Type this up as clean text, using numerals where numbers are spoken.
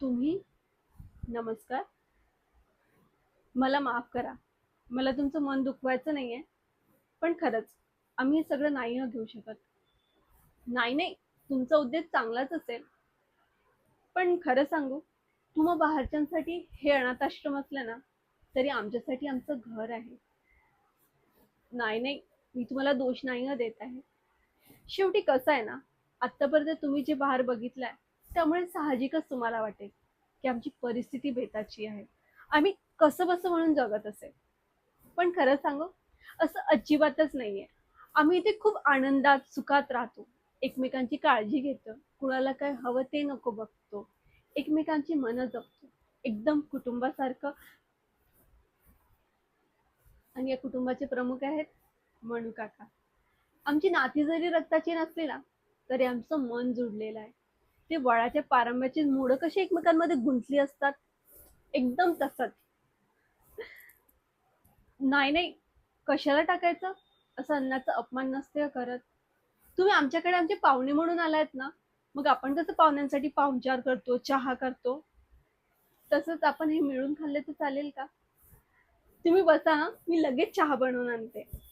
तुम्ही नमस्कार. मला माफ करा. मला तुमचं मन दुखवायचं नाहीये. पण खरंच आम्ही हे सगळं नाही घेऊ शकत. नाही नाही, तुमचा उद्देश चांगलाच असेल. पण खरं सांगू, तुम्हा बाहेरच्यांसाठी हे अनाथ आश्रम असलं ना, तरी आमच्यासाठी आमचं घर आहे. नाही नाही, मी तुम्हाला दोष नाही देत आहे. शेवटी कसं आहे ना, आतापर्यंत तुम्ही जे बाहेर बघितलंय, त्यामुळे साहजिकच तुम्हाला वाटेल की आमची परिस्थिती बेताची आहे. आम्ही कसं बसं म्हणून जगत असेल. पण खरं सांगू, असं अजिबातच नाहीये. आम्ही इथे खूप आनंदात सुखात राहतो. एकमेकांची काळजी घेतो. कुणाला काय हवं ते नको बघतो. एकमेकांची मनं जपतो. एकदम कुटुंबासारखं. आणि या कुटुंबाचे प्रमुख आहेत मनू काका. आमची नाती जरी रक्ताची नसली ना, तरी आमचं मन जुडलेलं आहे. ते वडाच्या पारंब्याची मुळं कशी एकमेकांमध्ये गुंतली असतात, एकदम तसंच. नाही नाही, कशाला टाकायचं? असं अन्नाचा अपमान नसते करत. तुम्ही आमच्याकडे आमचे पाहुणे म्हणून आलायत ना, मग आपण कसं पाहुण्यांसाठी पाहुणचार करतो, चहा करतो, तसंच आपण हे मिळून खाल्ले तर चालेल का? तुम्ही बसा, मी लगेच चहा बनवून आणते.